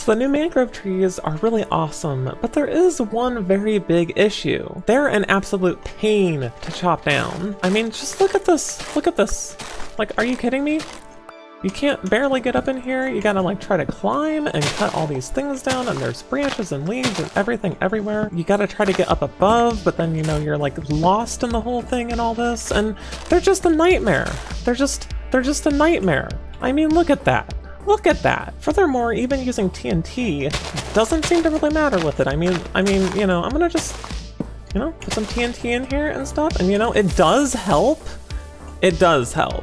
So the new mangrove trees are really awesome, but there is one very big issue. They're an absolute pain to chop down. I mean, just look at this. Look at this. Like, are you kidding me? You can't barely get up in here. You gotta like try to climb and cut all these things down, and there's branches and leaves and everything everywhere. You gotta try to get up above, but then you know you're like lost in the whole thing and all this, and they're just a nightmare. They're just a nightmare. I mean, look at that. Look at that. Furthermore, even using TNT doesn't seem to really matter with it. I mean, you know, I'm gonna just, you know, put some TNT in here and stuff, and you know, it does help. It does help.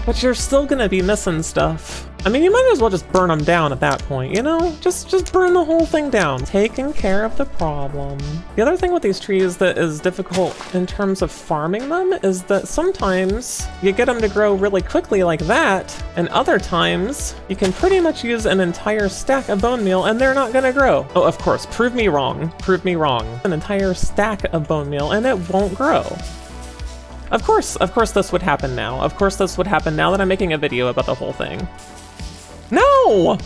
But you're still gonna be missing stuff. I mean, you might as well just burn them down at that point, you know? Just burn the whole thing down. Taking care of the problem. The other thing with these trees that is difficult in terms of farming them is that sometimes you get them to grow really quickly like that, and other times you can pretty much use an entire stack of bone meal and they're not gonna grow. Oh, of course, prove me wrong. Prove me wrong. An entire stack of bone meal and it won't grow. Of course this would happen now. Of course this would happen now that I'm making a video about the whole thing. No!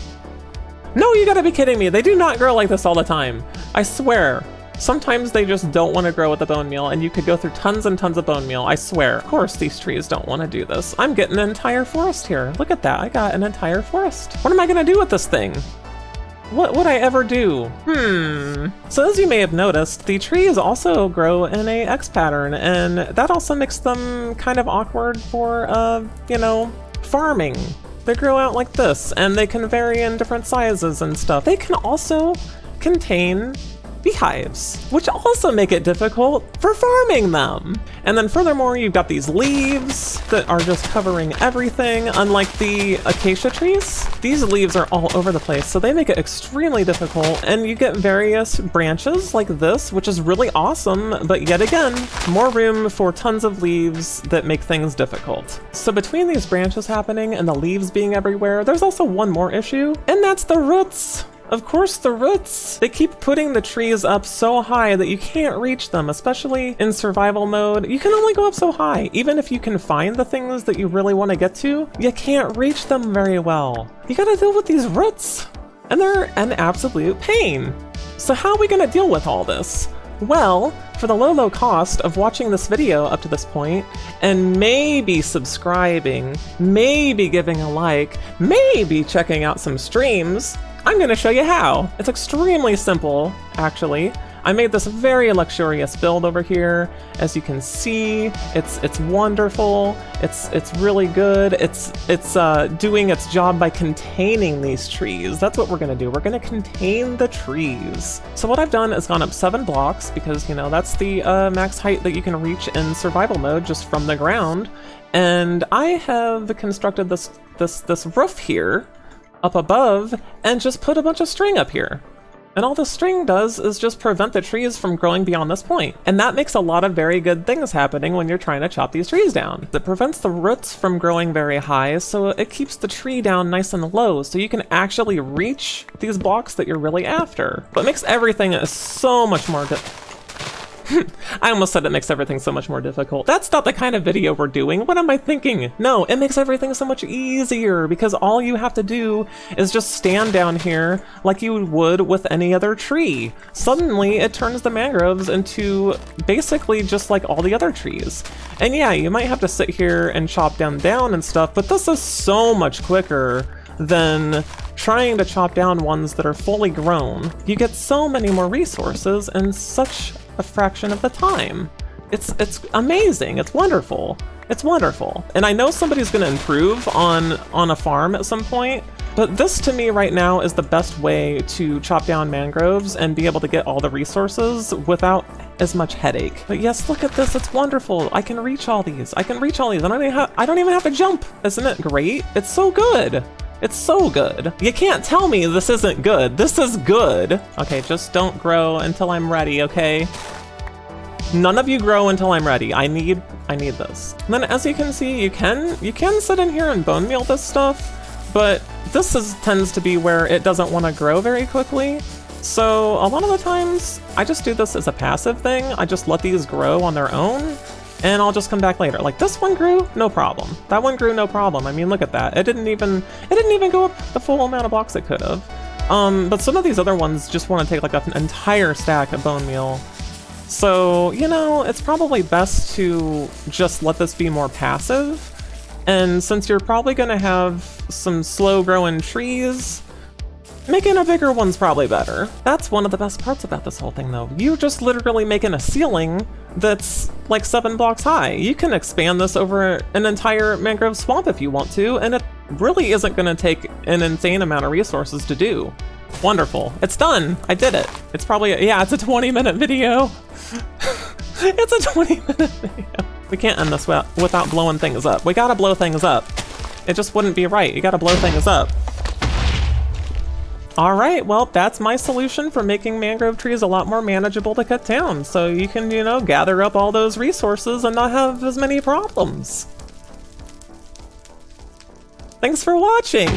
No, you gotta be kidding me. They do not grow like this all the time. I swear. Sometimes they just don't want to grow with the bone meal, and you could go through tons and tons of bone meal, I swear. Of course these trees don't want to do this. I'm getting an entire forest here. Look at that, I got an entire forest. What am I gonna do with this thing? What would I ever do? So as you may have noticed, the trees also grow in a X pattern, and that also makes them kind of awkward for, you know, farming. They grow out like this, and they can vary in different sizes and stuff. They can also contain beehives, which also make it difficult for farming them. And then furthermore, you've got these leaves that are just covering everything, unlike the acacia trees. These leaves are all over the place, so they make it extremely difficult, and you get various branches like this, which is really awesome, but yet again, more room for tons of leaves that make things difficult. So between these branches happening and the leaves being everywhere, there's also one more issue, and that's the roots. Of course, the roots! They keep putting the trees up so high that you can't reach them, especially in survival mode. You can only go up so high. Even if you can find the things that you really want to get to, you can't reach them very well. You gotta deal with these roots, and they're an absolute pain. So how are we gonna deal with all this? Well, for the low cost of watching this video up to this point, and maybe subscribing, maybe giving a like, maybe checking out some streams, I'm gonna show you how. It's extremely simple, actually. I made this very luxurious build over here. As you can see, it's wonderful. It's really good. It's doing its job by containing these trees. That's what we're gonna do. We're gonna contain the trees. So what I've done is gone up 7 blocks because, you know, that's the max height that you can reach in survival mode just from the ground. And I have constructed this roof here up above and just put a bunch of string up here. And all the string does is just prevent the trees from growing beyond this point. And that makes a lot of very good things happening when you're trying to chop these trees down. It prevents the roots from growing very high, so it keeps the tree down nice and low, so you can actually reach these blocks that you're really after. But it makes everything so much more I almost said it makes everything so much more difficult. That's not the kind of video we're doing. What am I thinking? No, it makes everything so much easier because all you have to do is just stand down here like you would with any other tree. Suddenly, it turns the mangroves into basically just like all the other trees. And yeah, you might have to sit here and chop them down and stuff, but this is so much quicker than trying to chop down ones that are fully grown. You get so many more resources in such a fraction of the time. It's amazing. It's wonderful. It's wonderful. And I know somebody's gonna improve on a farm at some point, but this to me right now is the best way to chop down mangroves and be able to get all the resources without as much headache. But yes, look at this. It's wonderful. I can reach all these. I can reach all these. I don't even have to jump. Isn't it great? It's so good. It's so good. You can't tell me this isn't good. This is good. Okay, just don't grow until I'm ready, okay? None of you grow until I'm ready. I need this. And then as you can see, you can sit in here and bone meal this stuff, but this tends to be where it doesn't want to grow very quickly. So a lot of the times I just do this as a passive thing. I just let these grow on their own. and I'll just come back later. Like this one grew, no problem. That one grew, no problem. I mean, look at that. It didn't even go up the full amount of blocks it could have. But some of these other ones just want to take like an entire stack of bone meal. So, you know, it's probably best to just let this be more passive. And since you're probably going to have some slow growing trees, making a bigger one's probably better. That's one of the best parts about this whole thing though. You're just literally making a ceiling that's like 7 blocks high. You can expand this over an entire mangrove swamp if you want to, and it really isn't going to take an insane amount of resources to do. Wonderful. It's done. I did it. It's probably, yeah, it's a 20-minute video. It's a 20-minute video. We can't end this without blowing things up. We gotta blow things up. It just wouldn't be right. You gotta blow things up. All right, well, that's my solution for making mangrove trees a lot more manageable to cut down. So you can, you know, gather up all those resources and not have as many problems. Thanks for watching.